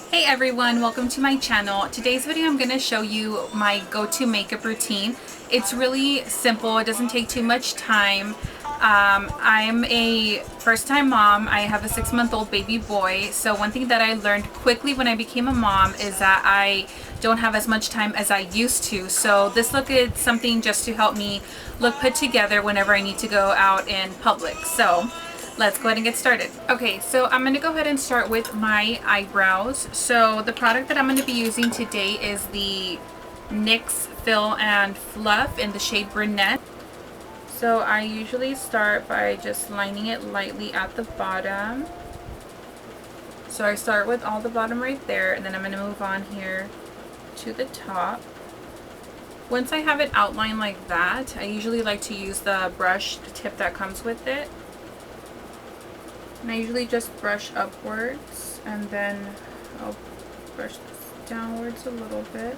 Hey everyone, welcome to my channel. Today's video I'm going to show you my go-to makeup routine. It's really simple, it doesn't take too much time. I'm a first-time mom. I have a 6-month-old baby boy. So one thing that I learned quickly when I became a mom is that I don't have as much time as I used to. So this look is something just to help me look put together whenever I need to go out in public. So let's go ahead and get started. Okay, so I'm going to go ahead and start with my eyebrows. So the product that I'm going to be using today is the NYX Fill and Fluff in the shade Brunette. So I usually start by just lining it lightly at the bottom. So I start with all the bottom right there, and then I'm going to move on here to the top. Once I have it outlined like that, I usually like to use the brush tip that comes with it. And I usually just brush upwards, and then I'll brush this downwards a little bit.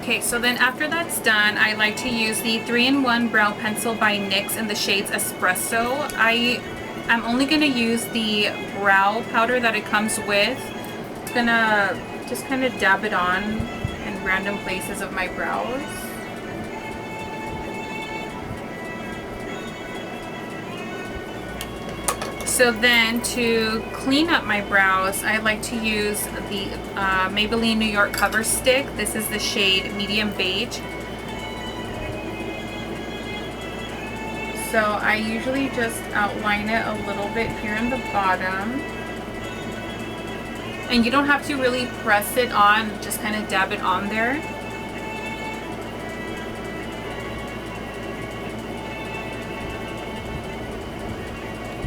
Okay, so then after that's done, I like to use the 3-in-1 Brow Pencil by NYX in the shades Espresso. I'm only going to use the brow powder that it comes with. I'm gonna just kind of dab it on in random places of my brows. So then to clean up my brows, I like to use the Maybelline New York Cover Stick. This is the shade Medium Beige. So I usually just outline it a little bit here in the bottom. And you don't have to really press it on, just kind of dab it on there.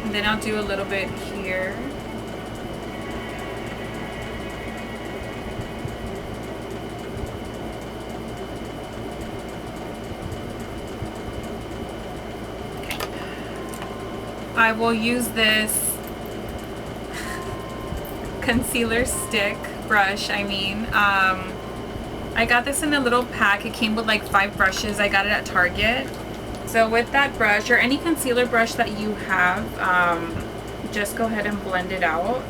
And then I'll do a little bit here. I will use this concealer stick brush. I got this in a little pack. It came with like 5 brushes. I got it at Target. So with that brush, or any concealer brush that you have, just go ahead and blend it out.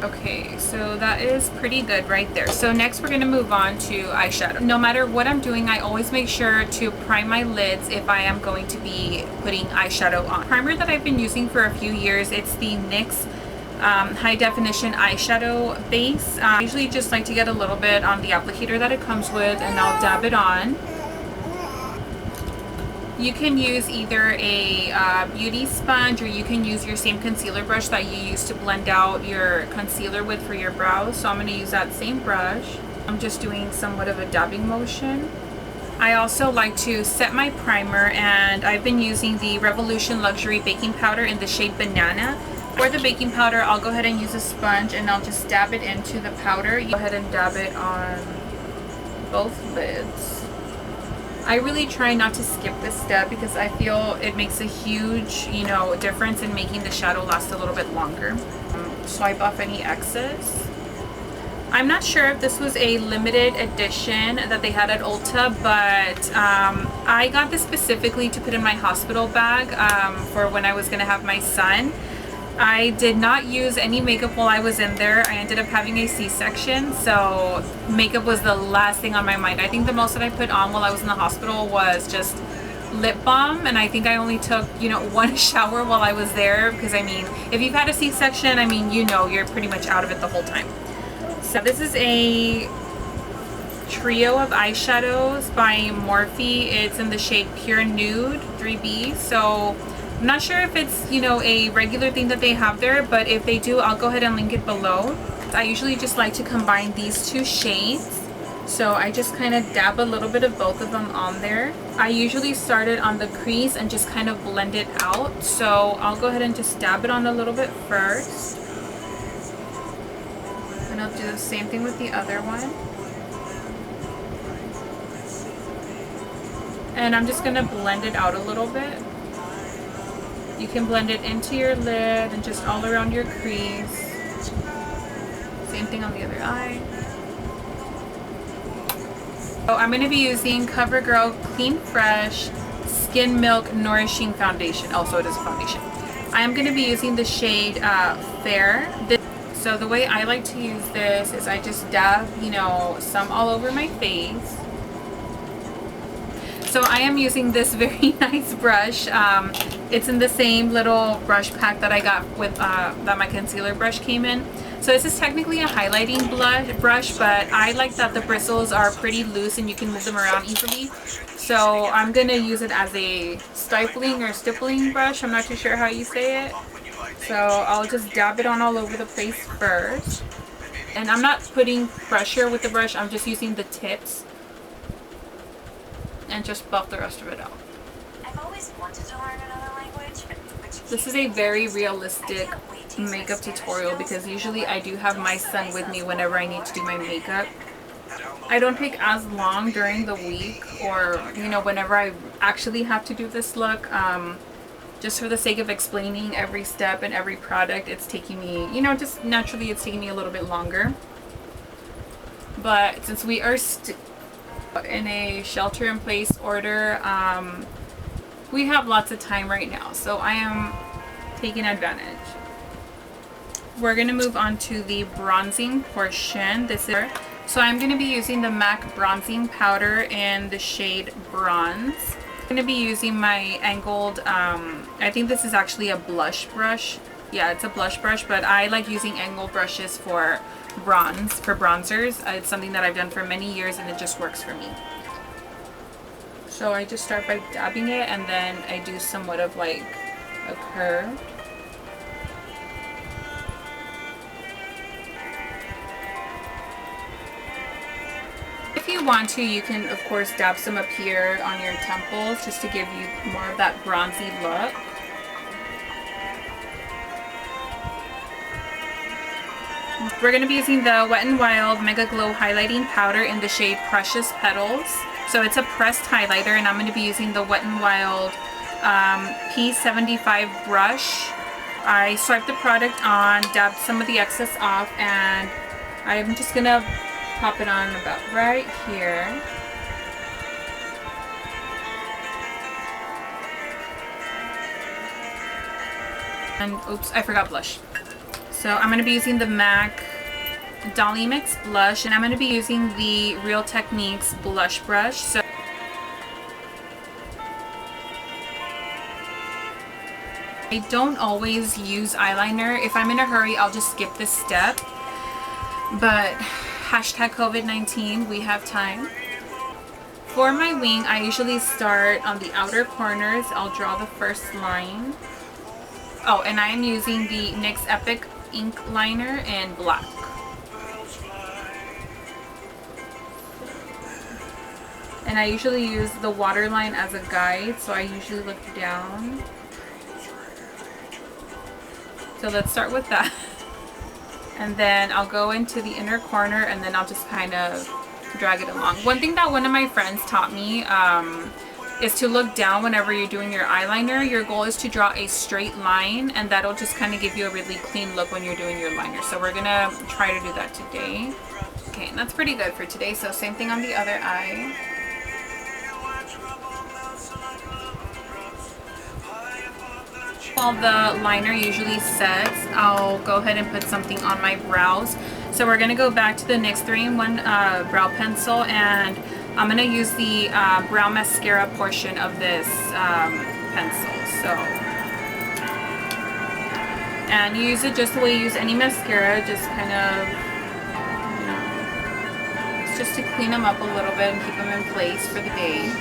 Okay, so that is pretty good right there. So next we're going to move on to eyeshadow. No matter what I'm doing, I always make sure to prime my lids if I am going to be putting eyeshadow on. Primer that I've been using for a few years, it's the NYX high definition eyeshadow base. I usually just like to get a little bit on the applicator that it comes with, and I'll dab it on. You can use either a beauty sponge, or you can use your same concealer brush that you use to blend out your concealer with for your brows. So I'm going to use that same brush. I'm just doing somewhat of a dabbing motion. I also like to set my primer, and I've been using the Revolution Luxury Baking Powder in the shade Banana. For the baking powder, I'll go ahead and use a sponge, and I'll just dab it into the powder. You go ahead and dab it on both lids. I really try not to skip this step because I feel it makes a huge, difference in making the shadow last a little bit longer. Swipe off any excess. I'm not sure if this was a limited edition that they had at Ulta, but I got this specifically to put in my hospital bag for when I was going to have my son. I did not use any makeup while I was in there. I ended up having a C-section, so makeup was the last thing on my mind. I think the most that I put on while I was in the hospital was just lip balm, and I think I only took, one shower while I was there, because if you've had a C-section, you're pretty much out of it the whole time. So this is a trio of eyeshadows by Morphe. It's in the shade Pure Nude 3B. So I'm not sure if it's, a regular thing that they have there, but if they do, I'll go ahead and link it below. I usually just like to combine these 2 shades. So I just kind of dab a little bit of both of them on there. I usually start it on the crease and just kind of blend it out. So I'll go ahead and just dab it on a little bit first. And I'll do the same thing with the other one. And I'm just going to blend it out a little bit. You can blend it into your lid and just all around your crease. Same thing on the other eye. So I'm going to be using CoverGirl Clean Fresh Skin Milk Nourishing Foundation. Also, it is a foundation. I am going to be using the shade Fair. So the way I like to use this is I just dab, you know, some all over my face. So I am using this very nice brush. It's in the same little brush pack that I got with that my concealer brush came in. So this is technically a highlighting brush, but I like that the bristles are pretty loose and you can move them around easily. So I'm going to use it as a stippling brush. I'm not too sure how you say it. So I'll just dab it on all over the place first. And I'm not putting pressure with the brush. I'm just using the tips. And just buff the rest of it out. I've always wanted to learn another language. This is a very realistic makeup tutorial because usually I do have my son with me whenever I need to do my makeup. I don't take as long during the week or, you know, whenever I actually have to do this look. Just for the sake of explaining every step and every product, it's taking me, you know, just naturally it's taking me a little bit longer. But since we are in a shelter-in-place order, we have lots of time right now, so I am taking advantage. We're going to move on to the bronzing portion. So I'm going to be using the MAC bronzing powder in the shade Bronze. I'm going to be using my angled, I think this is actually a blush brush. Yeah, it's a blush brush, but I like using angled brushes for bronzers. It's something that I've done for many years and it just works for me. So I just start by dabbing it and then I do somewhat of like a curve. If you want to, you can of course dab some up here on your temples just to give you more of that bronzy look. We're going to be using the Wet n Wild Mega Glow Highlighting Powder in the shade Precious Petals. So it's a pressed highlighter and I'm going to be using the Wet n Wild P75 brush. I swiped the product on, dabbed some of the excess off, and I'm just going to pop it on about right here. And oops, I forgot blush. So I'm going to be using the MAC Dolly Mix blush, and I'm going to be using the Real Techniques blush brush. So I don't always use eyeliner. If I'm in a hurry, I'll just skip this step. But hashtag COVID-19, we have time. For my wing, I usually start on the outer corners. I'll draw the first line. Oh, and I am using the NYX Epic ink liner in black. And I usually use the waterline as a guide, so I usually look down. So let's start with that. And then I'll go into the inner corner and then I'll just kind of drag it along. One thing that one of my friends taught me is to look down whenever you're doing your eyeliner. Your goal is to draw a straight line and that'll just kind of give you a really clean look when you're doing your liner. So we're gonna try to do that today. Okay, and that's pretty good for today. So same thing on the other eye. While the liner usually sets, I'll go ahead and put something on my brows. So we're gonna go back to the NYX 3-in-1 brow pencil, and I'm gonna use the brow mascara portion of this pencil. So, and you use it just the way you use any mascara, just kind of, you know, it's just to clean them up a little bit and keep them in place for the day.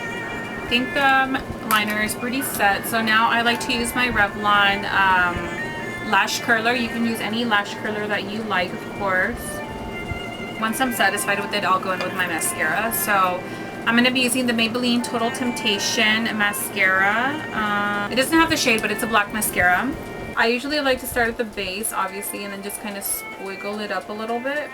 I think the liner is pretty set, so now I like to use my Revlon lash curler. You can use any lash curler that you like, of course. Once I'm satisfied with it, I'll go in with my mascara. So I'm going to be using the Maybelline Total Temptation mascara. It doesn't have the shade, but it's a black mascara. I usually like to start at the base, obviously, and then just kind of squiggle it up a little bit.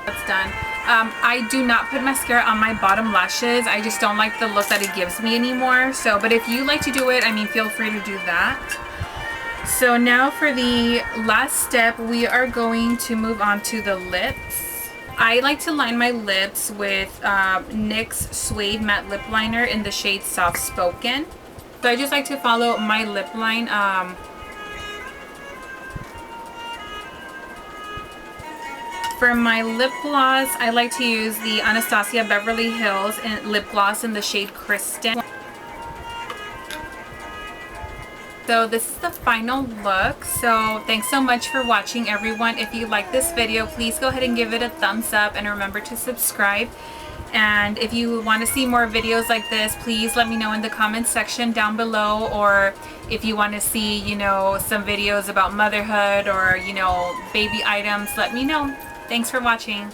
That's done. I do not put mascara on my bottom lashes. I just don't like the look that it gives me anymore. So, but if you like to do it, I mean, feel free to do that. So now for the last step, we are going to move on to the lips. I like to line my lips with NYX Suede Matte Lip Liner in the shade Soft Spoken. So I just like to follow my lip line. For my lip gloss, I like to use the Anastasia Beverly Hills lip gloss in the shade Kristen. So this is the final look. So thanks so much for watching, everyone. If you like this video, please go ahead and give it a thumbs up and remember to subscribe. And if you want to see more videos like this, please let me know in the comments section down below. Or if you want to see, you know, some videos about motherhood or, you know, baby items, let me know. Thanks for watching.